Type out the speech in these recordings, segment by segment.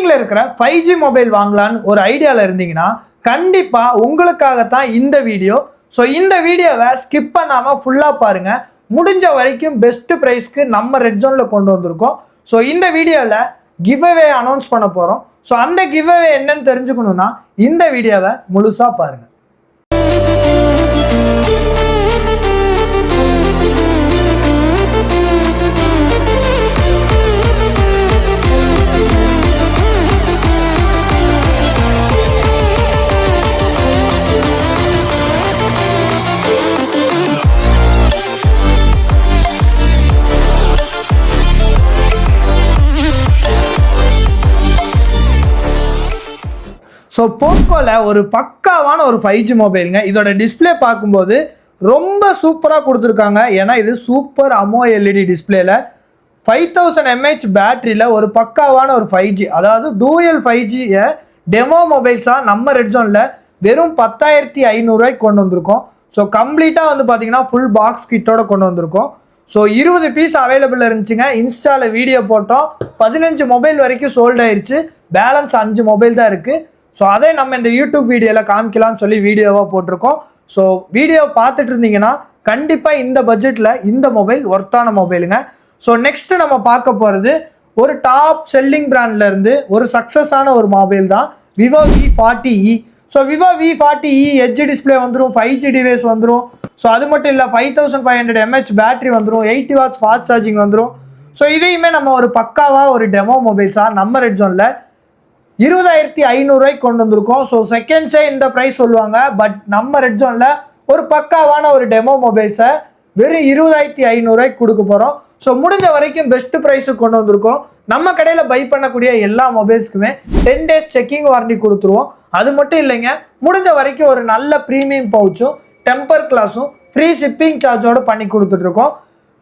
ட்ரெண்டிங்ல இருக்கிற 5G mobile வாங்கலான்னு ஒரு ஐடியாவில் இருந்தீங்கன்னா கண்டிப்பாக உங்களுக்காகத்தான் இந்த வீடியோ. ஸோ இந்த வீடியோவை ஸ்கிப் பண்ணாமல் ஃபுல்லாக பாருங்கள். முடிஞ்ச வரைக்கும் பெஸ்ட் ப்ரைஸ்க்கு நம்ம ரெட் ஜோனில் கொண்டு வந்திருக்கோம். ஸோ இந்த வீடியோவில் கிவ்அவே அனௌன்ஸ் பண்ண போகிறோம். ஸோ அந்த கிவ்அவே என்னன்னு தெரிஞ்சுக்கணுன்னா இந்த வீடியோவை முழுசாக பாருங்கள். ஸோ போக்கோவில் ஒரு பக்காவான ஒரு 5G மொபைலுங்க. இதோட டிஸ்பிளே பார்க்கும்போது ரொம்ப சூப்பராக கொடுத்துருக்காங்க. ஏன்னா இது சூப்பர் அமோ எல்இடி டிஸ்பிளேல 5000 mAh பேட்டரியில் ஒரு பக்காவான ஒரு 5G, அதாவது டூயல் 5G டெமோ மொபைல்ஸாக நம்ம ரெட் ஜோனில் வெறும் 10,500 கொண்டு வந்திருக்கோம். ஸோ கம்ப்ளீட்டாக வந்து பார்த்தீங்கன்னா ஃபுல் பாக்ஸ் கிட்டோட கொண்டு வந்திருக்கோம். ஸோ 20 பீஸ் அவைலபிள் இருந்துச்சுங்க. இன்ஸ்டாவில் வீடியோ போட்டோம், 15 மொபைல் வரைக்கும் சோல்ட் ஆயிடுச்சு. பேலன்ஸ் 5 மொபைல் தான் இருக்குது. ஸோ அதே நம்ம இந்த யூடியூப் வீடியோவில் காமிக்கலாம்னு சொல்லி வீடியோவாக போட்டிருக்கோம். ஸோ வீடியோ பார்த்துட்டு இருந்தீங்கன்னா கண்டிப்பாக இந்த பட்ஜெட்டில் இந்த மொபைல் ஒர்த்தான மொபைலுங்க. ஸோ நெக்ஸ்ட்டு நம்ம பார்க்க போகிறது ஒரு டாப் செல்லிங் பிராண்ட்லேருந்து ஒரு சக்ஸஸான ஒரு மொபைல் தான் Vivo V40e. So Vivo V40e edge display வந்துடும், 5G டிவைஸ் வந்துடும். ஸோ அது மட்டும் இல்லை 5500 mAh பேட்டரி வந்துடும், 80 watts ஃபாஸ்ட் சார்ஜிங் வந்துடும். ஸோ இதையுமே நம்ம ஒரு பக்காவாக ஒரு டெமோ மொபைல்ஸாக நம்ம ரெட் ஜோனில் 20,500 கொண்டு வந்திருக்கோம். ஸோ செகண்ட்ஸே இந்த ப்ரைஸ் சொல்லுவாங்க. பட் நம்ம ரெட் ஜோனில் ஒரு பக்காவான ஒரு டெமோ மொபைல்ஸை வெறும் 20,500 கொடுக்க போகிறோம். ஸோ முடிஞ்ச வரைக்கும் பெஸ்ட் ப்ரைஸுக்கு கொண்டு வந்திருக்கோம். நம்ம கடையில் பை பண்ணக்கூடிய எல்லா மொபைல்ஸ்க்குமே 10 days செக்கிங் வாரண்டி கொடுத்துருவோம். அது மட்டும் இல்லைங்க, முடிஞ்ச வரைக்கும் ஒரு நல்ல ப்ரீமியம் பவுச்சும் டெம்பர் கிளாஸும் ஃப்ரீ ஷிப்பிங் சார்ஜோடு பண்ணி கொடுத்துட்ருக்கோம்.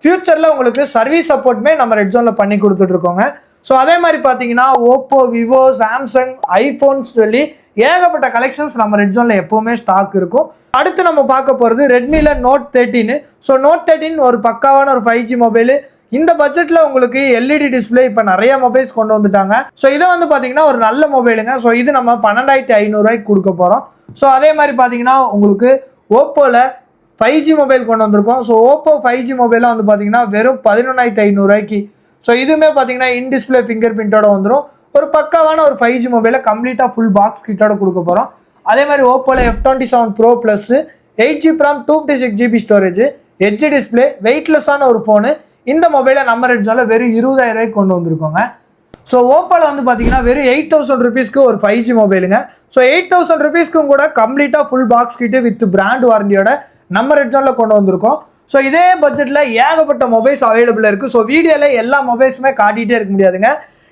ஃப்யூச்சரில் உங்களுக்கு சர்வீஸ் சப்போர்ட்டுமே நம்ம ரெட் ஜோனில் பண்ணி கொடுத்துட்ருக்கோங்க. ஸோ அதே மாதிரி பார்த்தீங்கன்னா ஓப்போ, விவோ, சாம்சங், ஐஃபோன்ஸ் சொல்லி ஏகப்பட்ட கலெக்ஷன்ஸ் நம்ம ரெட் ஜோனில் எப்போவுமே ஸ்டாக் இருக்கும். அடுத்து நம்ம பார்க்க போகிறது ரெட்மியில் நோட் 13. ஸோ நோட் 13 ஒரு பக்காவான ஒரு 5G மொபைலு. இந்த பட்ஜெட்டில் உங்களுக்கு எல்இடி டிஸ்பிளே இப்போ நிறைய மொபைல்ஸ் கொண்டு வந்துட்டாங்க. ஸோ இதை வந்து பார்த்தீங்கன்னா ஒரு நல்ல மொபைலுங்க. ஸோ இது நம்ம 12,500 கொடுக்க போகிறோம். ஸோ அதே மாதிரி பார்த்தீங்கன்னா உங்களுக்கு ஓப்போவில் 5G மொபைல் கொண்டு வந்திருக்கோம். ஸோ ஓப்போ 5G மொபைலாம் வந்து பார்த்தீங்கன்னா வெறும் 11,500. ஸோ இதுவுமே பார்த்தீங்கன்னா இன் டிஸ்பிளே ஃபிங்கர் பிரிண்டோட வந்துடும். ஒரு பக்காவான ஒரு 5G மொபைலை கம்ப்ளீட்டாக ஃபுல் பாக்ஸ் கிட்டோட கொடுக்க போகிறோம். அதே மாதிரி ஓப்போவில் F27 Pro plus 8GB RAM 256GB storage, edge display, வெயிட்லெஸ்ஸான ஒரு ஃபோனு. இந்த மொபைலை நம்ம ரெட் ஜோனில் வெறும் 20,000 கொண்டு வந்திருக்கோங்க. ஸோ ஓப்போவில் வந்து பார்த்தீங்கன்னா வெறும் 8,000 rupeesக்கு ஒரு 5G மொபைலுங்க. ஸோ 8,000 rupeesக்கும் கூட கம்ப்ளீட்டாக full box kit with brand வாரண்டியோட நம்ம ரெட் ஜோனில் கொண்டு வந்திருக்கோம். ஸோ இதே பட்ஜெட்டில் ஏகப்பட்ட மொபைல்ஸ் அவைலபிளாக இருக்குது. ஸோ வீடியோவில் எல்லா மொபைல்ஸுமே காட்டிகிட்டே இருக்க முடியாதுங்க.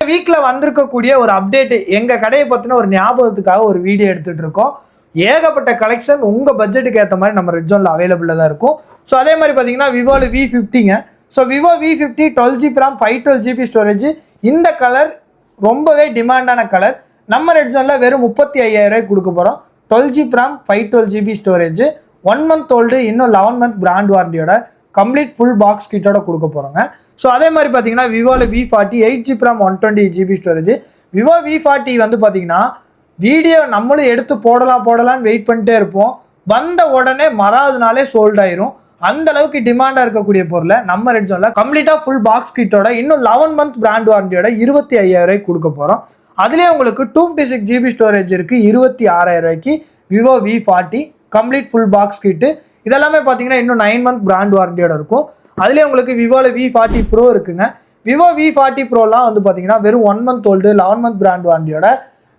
வீக்கில் வந்திருக்கக்கூடிய ஒரு அப்டேட்டு, எங்கள் கடையை பற்றின ஒரு ஞாபகத்துக்காக ஒரு வீடியோ எடுத்துகிட்டு இருக்கோம். ஏகப்பட்ட கலெக்ஷன் உங்கள் பட்ஜெட்டுக்கு ஏற்ற மாதிரி நம்ம ரெட் ஜோனில் அவைலபிளாக தான் இருக்கும். ஸோ அதே மாதிரி பார்த்தீங்கன்னா விவோவில் V50ங்க. So Vivo V50 12GB RAM 512GB storage. இந்த கலர் ரொம்பவே டிமாண்டான கலர். நம்ம ரெட் ஜோனில் வெறும் 35,000 கொடுக்க போகிறோம். 12GB RAM 512GB storage, 1 month old, இன்னும் 11 month பிராண்ட் வாரண்டியோட கம்ப்ளீட் ஃபுல் பாக்ஸ் கிட்டோட கொடுக்க போகிறோங்க. ஸோ அதே மாதிரி பார்த்தீங்கன்னா விவோவில் V40 8GB RAM 120GB storage. Vivo V40 வந்து பார்த்தீங்கன்னா வீடியோ நம்மளும் எடுத்து போடலான்னு வெயிட் பண்ணிட்டே இருப்போம். வந்த உடனே மறாதனாலே சோல்ட் ஆயிரும். அந்த அளவுக்கு டிமாண்டாக இருக்கக்கூடிய பொருளை நம்ம ரெட் ஜோனில் கம்ப்ளீட்டாக ஃபுல் பாக்ஸ் கிட்டோட இன்னும் 11 month பிராண்ட் வாரண்டியோட 25,000 கொடுக்க போகிறோம். அதுலேயே உங்களுக்கு 256GB ஸ்டோரேஜ் இருக்குது 26,000 Vivo V40 complete full box kit. இதெல்லாமே பார்த்தீங்கன்னா இன்னும் 9 month பிராண்ட் வாரண்டியோட இருக்கும். அதுலேயே உங்களுக்கு விவோவில் V40 Pro இருக்குங்க. விவோ V40 Proலாம் வந்து பார்த்தீங்கன்னா வெறும் 1 month ஓல்டு, 11 month பிராண்ட் வாரண்டியோட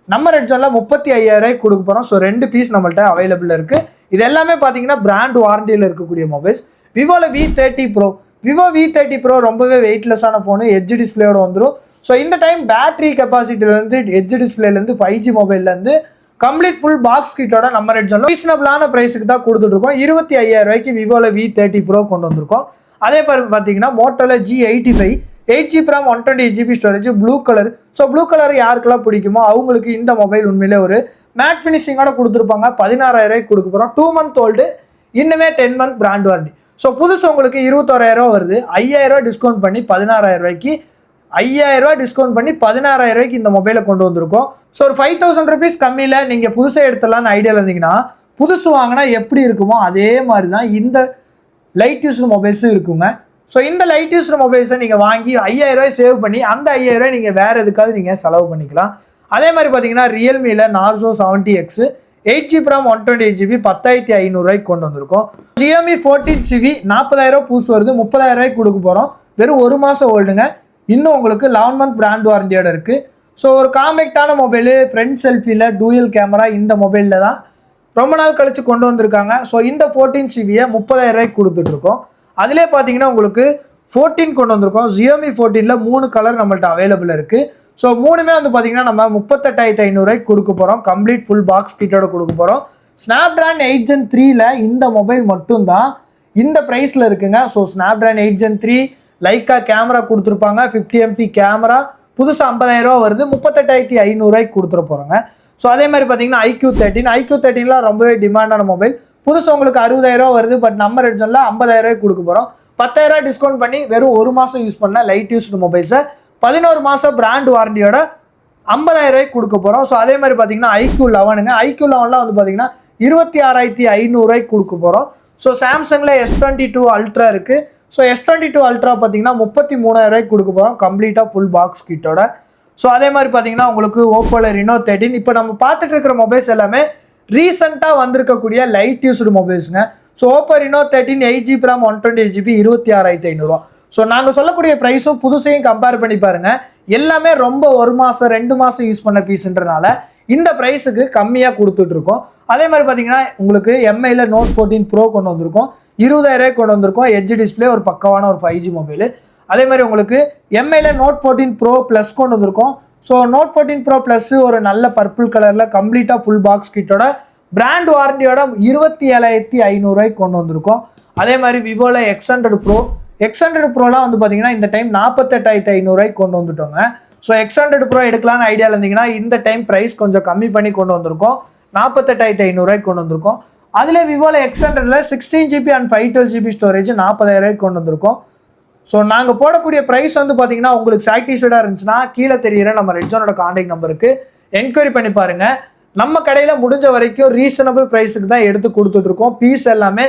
நம்ம ரெட் ஜோனில் 35,000 கொடுக்க போகிறோம். ஸோ 2 பீஸ் நம்மள்ட்ட அவைலபிள் இருக்குது. இது எல்லாமே பார்த்தீங்கன்னா பிராண்ட் வாரண்டியில் இருக்கக்கூடிய மொபைல்ஸ். விவோவில் V30 Pro, Vivo V30 Pro ரொம்பவே வெயிட்லெஸ்ஸான ஃபோனு, எட்ஜ் டிஸ்பிளேயோட வந்துடும். ஸோ இந்த டைம் பேட்டரி கெப்பாசிட்டிலேருந்து, எட்ஜ் டிஸ்பிளேலேருந்து, 5G மொபைல்லேருந்து கம்ப்ளீட் ஃபுல் பாக்ஸ் கிட்டோட நம்ம ரெட் ஜோனில் ரீசனபிளான ப்ரைஸுக்கு தான் கொடுத்துட்ருக்கோம். 25,000 விவோவில் V30 Pro கொண்டு வந்திருக்கோம். அதே மாதிரி பார்த்தீங்கன்னா மோட்டோவில் G85 8GB RAM 120GB storage, blue colour. So blue colour யாருக்கெல்லாம் பிடிக்குமோ அவங்களுக்கு இந்த மொபைல் உண்மையிலே ஒரு மேட் ஃபினிஷிங்கோட கொடுத்துருப்பாங்க. 16,000 கொடுக்க போகிறோம். 2 month ஓல்டு, இன்னுமே 10 month பிராண்ட் வாரண்டி. ஸோ புதுசு உங்களுக்கு 21,000 வருது. 5,000 டிஸ்கவுண்ட் பண்ணி 16,000 ₹5000 டிஸ்கவுண்ட் பண்ணி ₹16,000 இந்த மொபைலை கொண்டு வந்திருக்கோம். ஸோ ஒரு ₹5000 கம்மியில் நீங்கள் புதுசாக எடுத்துடலான்னு ஐடியாவில் இருந்தீங்கன்னா, புதுசு வாங்கினா எப்படி இருக்குமோ அதே மாதிரி தான் இந்த லைட் யூஸ்டு மொபைல்ஸும் இருக்குங்க. ஸோ இந்த லைட் யூஸ்டு மொபைல்ஸை நீங்கள் வாங்கி ₹5000 சேவ் பண்ணி அந்த ₹5000 நீங்கள் வேறு எதுக்காவது நீங்கள் செலவு பண்ணிக்கலாம். அதே மாதிரி பார்த்தீங்கன்னா ரியல்மியில் Narzo 70X 8GB RAM 128GB ₹10,500 கொண்டு வந்திருக்கோம். Xiaomi 14CV 40,000 பூசு வருது, ₹30,000 கொடுக்க போகிறோம். வெறும் 1 மாதம் ஓல்டுங்க. இன்னும் உங்களுக்கு 11 மந்த் பிராண்ட் வாரண்டியோட இருக்குது. ஸோ ஒரு காம்பேக்டான மொபைலு, ஃப்ரண்ட் செல்ஃபியில் டூயல் கேமரா இந்த மொபைலில் தான் ரொம்ப நாள் கழித்து கொண்டு வந்திருக்காங்க. ஸோ இந்த 14CVயை ₹30,000 கொடுத்துட்ருக்கோம். அதிலே பார்த்தீங்கன்னா உங்களுக்கு 14 கொண்டு வந்திருக்கோம். Xiaomi 14ல் 3 கலர் நம்மள்ட்ட அவைலபிள் இருக்குது. ஸோ மூணுமே வந்து பார்த்தீங்கன்னா நம்ம ₹38,500 கொடுக்க போகிறோம். கம்ப்ளீட் ஃபுல் பாக்ஸ் கிட்டோட கொடுக்க போகிறோம். Snapdragon 8 Gen 3ல் இந்த மொபைல் மட்டும்தான் இந்த ப்ரைஸில் இருக்குங்க. So Snapdragon 8 Gen 3 Lyca camera கொடுத்துருப்பாங்க, 50MP கேமரா, புதுசாக ₹50,000 வருது, ₹38,500 கொடுத்துட போகிறாங்க. ஸோ அதே மாதிரி பார்த்தீங்கன்னா iQOO 13 ரொம்பவே டிமாண்டான மொபைல், புதுசாக உங்களுக்கு ₹60,000 வருது. பட் நம்ம ரெட்ஜனில் ₹50,000 கொடுக்க போகிறோம். ₹10,000 டிஸ்கவுண்ட் பண்ணி வெறும் 1 மாதம் யூஸ் பண்ண லைட் யூஸ்டு மொபைல்ஸை 11 மாதம் பிராண்ட் வாரண்டியோட ₹50,000 கொடுக்க போகிறோம். ஸோ அதே மாதிரி பார்த்தீங்கன்னா iQOO 11 வந்து பார்த்தீங்கன்னா ₹26,500 கொடுக்க போகிறோம். ஸோ சாம்சங்கில் S22 Ultra இருக்குது. ஸோ S22 Ultra பார்த்தீங்கன்னா ₹33,000 கொடுக்க போகிறோம் கம்ப்ளீட்டாக ஃபுல் பாக்ஸ் கிட்டோட. ஸோ அதே மாதிரி பார்த்தீங்கன்னா உங்களுக்கு ஓப்போவில் Reno 13. இப்போ நம்ம பார்த்துட்டு இருக்கிற மொபைல்ஸ் எல்லாமே ரீசெண்டாக வந்திருக்கக்கூடிய லைட் யூஸ்டு மொபைல்ஸுங்க. So Oppo Reno 13 8GB RAM 128GB ₹26,500. So நாங்கள் சொல்லக்கூடிய ப்ரைஸும் புதுசையும் கம்பேர் பண்ணி பாருங்கள். எல்லாமே ரொம்ப 1 மாதம் 2 மாதம் யூஸ் பண்ண பீஸுன்றனால இந்த ப்ரைஸுக்கு கம்மியாக கொடுத்துட்ருக்கோம். அதே மாதிரி பார்த்தீங்கன்னா உங்களுக்கு எம்ஐயில் Note 14 Pro கொண்டு வந்திருக்கோம், ₹20,000 கொண்டு வந்திருக்கோம். எட்ஜ் டிஸ்பிளே, ஒரு பக்கவான ஒரு 5G மொபைல். அதே மாதிரி உங்களுக்கு எம்ஐயில் Note 14 Pro Plus கொண்டு வந்திருக்கோம். ஸோ Note 14 Pro Plus ஒரு நல்ல பர்பிள் கலரில் கம்ப்ளீட்டாக ஃபுல் பாக்ஸ் கிட்டோட பிராண்ட் வாரண்டியோட ₹27,500 கொண்டு வந்திருக்கோம். அதே மாதிரி விவோவில் X100 Proலாம் வந்து பார்த்தீங்கன்னா இந்த டைம் ₹48,500 கொண்டு வந்துட்டோங்க. ஸோ X100 Pro எடுக்கலான்னு ஐடியாவில் இருந்தீங்கன்னா இந்த டைம் ப்ரைஸ் கொஞ்சம் கம்மி பண்ணி கொண்டு வந்திருக்கோம். ₹48,500 கொண்டு வந்திருக்கோம். அதில் விவோவில் X100ல் 16GB and 512GB ஸ்டோரேஜ் ₹40,000 கொண்டு வந்திருக்கோம். ஸோ நாங்கள் போடக்கூடிய ப்ரைஸ் வந்து பார்த்தீங்கன்னா உங்களுக்கு சாட்டிஸ்ஃபைடாக இருந்துச்சுன்னா கீழே தெரிகிற நம்ம ரெட்ஜோனோட காண்டாக்ட் நம்பருக்கு என்கொயரி பண்ணி பாருங்கள். நம்ம கடையில் முடிஞ்ச வரைக்கும் ரீசனபிள் ப்ரைஸுக்கு தான் எடுத்து கொடுத்துட்ருக்கோம். பீஸ் எல்லாமே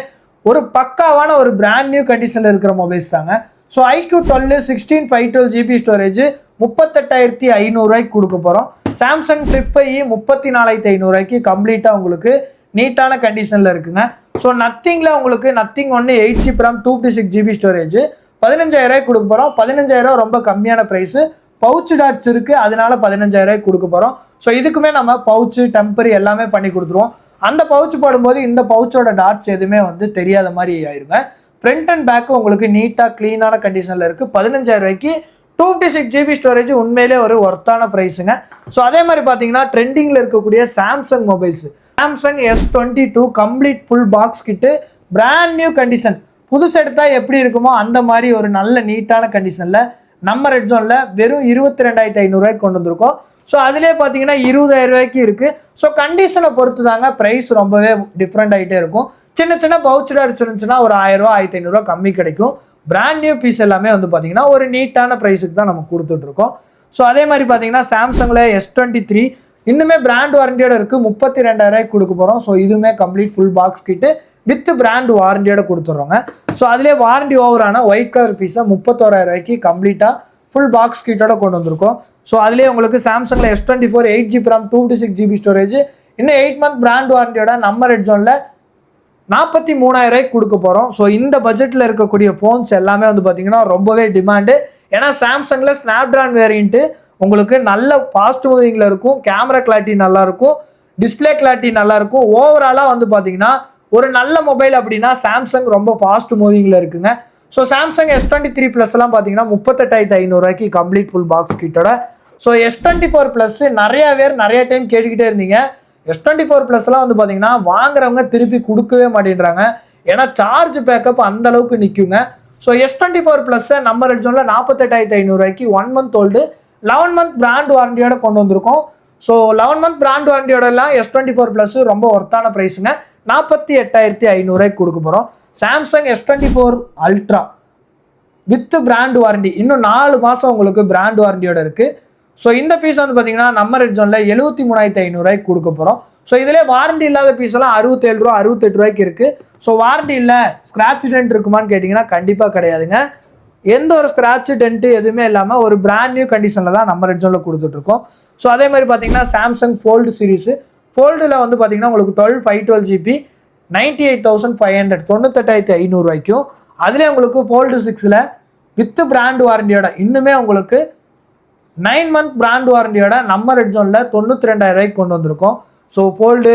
ஒரு பக்காவான ஒரு பிராண்ட் நியூ கண்டிஷனில் இருக்கிற மொபைல்ஸ் தாங்க. ஸோ iQOO 16 512GB ஸ்டோரேஜ் ₹38,500 கொடுக்க போகிறோம். சாம்சங் Flip 5 ₹34,500 கம்ப்ளீட்டாக உங்களுக்கு நீட்டான கண்டிஷனில் இருக்குங்க. ஸோ நத்திங்கில் உங்களுக்கு Nothing 1 8GB RAM 256GB storage ₹15,000 கொடுக்க போகிறோம். ₹15,000 ரொம்ப கம்மியான ப்ரைஸு. பவுச் டாட்ஸ் இருக்குது, அதனால ₹15,000 கொடுக்க போகிறோம். ஸோ இதுக்குமே நம்ம பவுச்சு டெம்பர் எல்லாமே பண்ணி கொடுத்துருவோம். அந்த பவுச் போடும்போது இந்த பவுச்சோட டாட்ஸ் எதுவுமே வந்து தெரியாத மாதிரி ஆயிருங்க. ஃப்ரண்ட் அண்ட் பேக்கு உங்களுக்கு நீட்டாக க்ளீனான கண்டிஷனில் இருக்குது. ₹15,000 256GB ஸ்டோரேஜ் உண்மையிலே ஒரு ஒர்த்தான ப்ரைஸுங்க. ஸோ அதே மாதிரி பார்த்தீங்கன்னா ட்ரெண்டிங்கில் இருக்கக்கூடிய Samsung mobiles, Samsung S22 complete full box கிட்டு பிராண்ட் நியூ கண்டிஷன், புதுசு எடுத்தால் எப்படி இருக்குமோ அந்த மாதிரி ஒரு நல்ல நீட்டான கண்டிஷனில் நம்ம ரெட் ஜோனில் வெறும் ₹22,500 கொண்டு வந்திருக்கோம். ஸோ அதிலே பார்த்தீங்கன்னா ₹20,000 இருக்குது. ஸோ கண்டிஷனை பொறுத்து தாங்க ப்ரைஸ் ரொம்பவே டிஃப்ரெண்ட் ஆகிட்டே இருக்கும். சின்ன சின்ன பவுச் டாட்ஸ் இருந்துச்சுன்னா ஒரு ₹1,000 ₹1,500 கம்மி கிடைக்கும். பிராண்ட் நியூ பீஸ் எல்லாமே வந்து பார்த்தீங்கன்னா ஒரு நீட்டான ப்ரைஸுக்கு தான் நம்ம கொடுத்துட்ருக்கோம். ஸோ அதே மாதிரி பார்த்தீங்கன்னா சாம்சங்கில் S23 இன்னுமே பிராண்ட் வாரண்டியோட இருக்குது, ₹32,000 கொடுக்க போகிறோம். ஸோ இதுவுமே complete full box kit with brand வாரண்டியோட கொடுத்துட்றோங்க. ஸோ அதிலே வாரண்டி ஓவரான ஒயிட் கலர் பீஸை ₹31,000 கம்ப்ளீட்டாக ஃபுல் பாக்ஸ் கிட்டோட கொண்டு வந்திருக்கோம். ஸோ அதிலே உங்களுக்கு சாம்சங்கில் S24 8GB RAM 256GB storage இன்னும் 8 மந்த் பிராண்ட் வாரண்டியோட நம்ம ரெட் ஜோனில் ₹43,000 கொடுக்க போகிறோம். ஸோ இந்த பட்ஜெட்டில் இருக்கக்கூடிய ஃபோன்ஸ் எல்லாமே வந்து பார்த்தீங்கன்னா ரொம்பவே டிமாண்டு. ஏன்னா சாம்சங்கில் ஸ்னாப்ட்ராகன் வேரியண்ட்டு உங்களுக்கு நல்ல ஃபாஸ்ட் மூவிங்கில் இருக்கும், கேமரா கிளாரிட்டி நல்லாயிருக்கும், டிஸ்பிளே கிளாரிட்டி நல்லாயிருக்கும். ஓவராலாக வந்து பார்த்தீங்கன்னா ஒரு நல்ல மொபைல் அப்படின்னா சாம்சங் ரொம்ப ஃபாஸ்ட் மூவிங்கில் இருக்குங்க. ஸோ சாம்சங் S23 ப்ளஸ்லாம் பார்த்தீங்கன்னா ₹38,500 கம்ப்ளீட் ஃபுல் பாக்ஸ் கிட்டோட. ஸோ S24 ப்ளஸ் நிறைய பேர் நிறைய டைம் கேட்டுக்கிட்டே இருந்தீங்க. S24 ப்ளஸ்லாம் வந்து பார்த்தீங்கன்னா வாங்குறவங்க திருப்பி கொடுக்கவே மாட்டேன்றாங்க. ஏன்னா சார்ஜ் பேக்கப் அந்த அளவுக்கு நிற்குங்க. ஸோ S24 ப்ளஸ்ஸை நம்ம ரெட் ஜோனில் ₹48,500 1 மந்த் ஓல்டு 11 மந்த் பிராண்ட் வாரண்டியோட கொண்டு வந்திருக்கோம். ஸோ 11 மந்த் பிராண்ட் வாரண்டியோடலாம் S24 ப்ளஸ் ரொம்ப ஒர்த்தான ப்ரைஸுங்க. ₹48,500 கொடுக்க போகிறோம். Samsung S24 Ultra with brand warranty, இன்னும் 4 மாதம் உங்களுக்கு பிராண்ட் வாரண்டியோட இருக்குது. ஸோ இந்த பீஸ் வந்து பார்த்தீங்கன்னா நம்ம ரெட் ஜோனில் 73,500 கொடுக்க போகிறோம். ஸோ இதிலே வாரண்டி இல்லாத பீஸெல்லாம் 67 ரூபா 68 ரூபாய்க்கு இருக்குது. ஸோ வாரண்டி இல்லை, ஸ்க்ராட்ச் டென்ட் இருக்குமான்னு கேட்டிங்கன்னா கண்டிப்பாக கிடையாதுங்க. எந்த ஒரு ஸ்க்ராட்ச் டென்ட்டு எதுவுமே இல்லாமல் ஒரு பிராண்ட் நியூ கண்டிஷனில் தான் நம்ம ரெட் ஜோனில் கொடுத்துட்ருக்கோம். ஸோ அதே மாதிரி பார்த்தீங்கன்னா சாம்சங் ஃபோல்டு சீரிஸு, ஃபோல்டில் வந்து பார்த்தீங்கன்னா உங்களுக்கு 512GB 98,500 98,500 ரூபாய்க்கும், அதிலே உங்களுக்கு ஃபோல்டு 6ல் வித் பிராண்ட் வாரண்டியோட இன்னுமே உங்களுக்கு 9 மந்த் பிராண்ட் வாரண்டியோட நம்ம ரெட் ஜோனில் 92,000 ரூபாய்க்கு கொண்டு வந்திருக்கோம். ஸோ ஃபோல்டு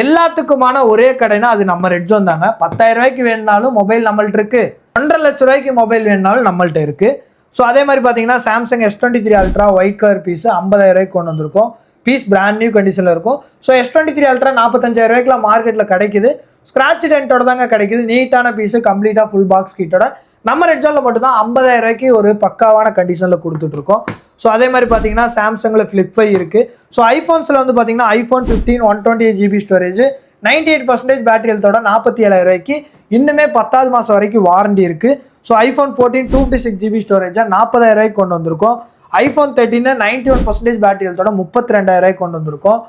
எல்லாத்துக்குமான ஒரே கடைனா அது நம்ம ரெட் ஜோன் தாங்க. 10,000 ரூபாய்க்கு வேணுனாலும் மொபைல் நம்மள்ட்ட இருக்குது, 2.5 லட்ச ரூபாய்க்கு மொபைல் வேணுனாலும் நம்மள்ட்ட இருக்குது. ஸோ அதே மாதிரி பார்த்தீங்கன்னா Samsung S23 ultra white colour piece 50,000 ரூபாய்க்கு கொண்டு வந்திருக்கோம். பீஸ் பிராண்ட் நியூ கண்டிஷனில் இருக்கும். ஸோ S23 அல்ட்ரா 45,000 ரூபாய்க்குலாம் மார்க்கெட்டில் கிடைக்குது. ஸ்க்ராட்ச் டென்ட்டோட தாங்க கிடைக்குது. நீட்டான பீஸு, கம்ப்ளீட்டாக ஃபுல் பாக்ஸ் கிட்டோட நம்ம ரெட் ஜோனில் மட்டும் தான் 50,000 ரூபாய்க்கு ஒரு பக்காவான கண்டிஷனில் கொடுத்துட்ருக்கோம். ஸோ அதே மாதிரி பார்த்தீங்கன்னா சாம்சங்கில் Flip 5 இருக்குது. ஸோ ஐஃபோன்ஸில் வந்து பார்த்தீங்கன்னா iPhone 15 128GB ஸ்டோரேஜ் 98% பேட்டரி ஹெல்த்தோட 47,000 ரூபாய்க்கு இன்னுமே 10வது மாதம் வரைக்கும் வாரண்டி இருக்குது. ஸோ iPhone 14 256GB ஸ்டோரேஜை 40,000 ரூபாய்க்கு கொண்டு வந்திருக்கோம். iPhone 13 91% பேட்டரி ஹெல்த்தோட 32,000 ரூபாய்க்கு கொண்டு வந்திருக்கோம்.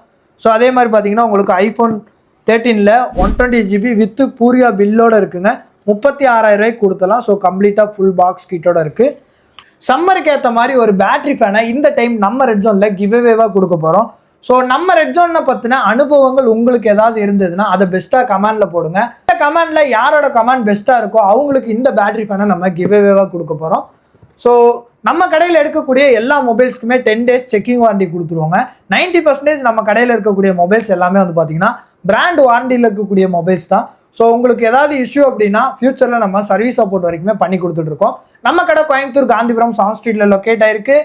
ஸோ அதே மாதிரி பார்த்தீங்கன்னா உங்களுக்கு iPhone 13ல் 120GB வித் பூரியா பில்லோட இருக்குங்க, 36,000 ரூபாய்க்கு கொடுத்தலாம். ஸோ கம்ப்ளீட்டாக ஃபுல் பாக்ஸ் கிட்டோட இருக்குது. சம்மருக்கு ஏற்ற மாதிரி ஒரு பேட்டரி ஃபேனை இந்த டைம் நம்ம ரெட் ஜோனில் கிவ்அவேவாக கொடுக்க போகிறோம். ஸோ நம்ம ரெட் ஜோனை பற்றின அனுபவங்கள் உங்களுக்கு ஏதாவது இருந்ததுன்னா அதை பெஸ்ட்டாக கமெண்டில் போடுங்க. இந்த கமெண்டில் யாரோட கமெண்ட் பெஸ்ட்டாக இருக்கோ அவங்களுக்கு இந்த பேட்டரி ஃபேனை நம்ம கிவ்அவேவாக கொடுக்க போகிறோம். ஸோ நம்ம கடையில் எடுக்கக்கூடிய எல்லா மொபைல்ஸ்க்குமே 10 days செக்கிங் வாரண்டி கொடுத்துருவாங்க. 90% நம்ம கடையில் இருக்கக்கூடிய மொபைல்ஸ் எல்லாமே வந்து பார்த்தீங்கன்னா பிராண்ட் வாரண்டியில் இருக்கக்கூடிய மொபைல்ஸ் தான். ஸோ உங்களுக்கு ஏதாவது இஷ்யூ அப்படின்னா ஃபியூச்சரில் நம்ம சர்வீஸ் சப்போர்ட் வரைக்குமே பண்ணி கொடுத்துட்ருக்கோம். நம்ம கடை கோயம்புத்தூர் காந்திபுரம் சாங் ஸ்ட்ரீட்டில் லொக்கேட் ஆயிருக்கு.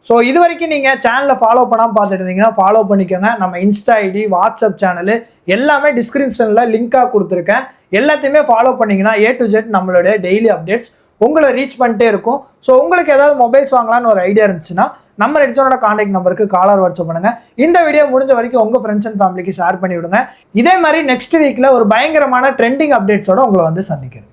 ஸோ இது வரைக்கும் நீங்கள் சேனலில் ஃபாலோ பண்ணாமல் பார்த்துட்டு இருந்தீங்கன்னா ஃபாலோ பண்ணிக்கோங்க. நம்ம இன்ஸ்டா ஐடி, வாட்ஸ்அப் சேனலு எல்லாமே டிஸ்கிரிப்ஷனில் லிங்காக கொடுத்துருக்கேன். எல்லாத்தையுமே ஃபாலோ பண்ணிங்கன்னா A to Z நம்மளுடைய டெய்லி அப்டேட்ஸ் உங்களை ரீச் பண்ணிட்டே இருக்கும். ஸோ உங்களுக்கு ஏதாவது மொபைல்ஸ் வாங்கலான்னு ஒரு ஐடியா இருந்துச்சுன்னா நம்ம ரெட் ஜோனோட கான்டாக்ட் நம்பருக்கு காலர் வாட்ஸ்அப் பண்ணுங்கள். இந்த வீடியோ முடிஞ்ச வரைக்கும் உங்கள் ஃப்ரெண்ட்ஸ் அண்ட் ஃபேமிலிக்கு ஷேர் பண்ணி விடுங்க. இதே மாதிரி நெக்ஸ்ட் வீக்கில் ஒரு பயங்கரமான ட்ரெண்டிங் அப்டேட்ஸோட உங்களை வந்து சந்திக்கிறேன்.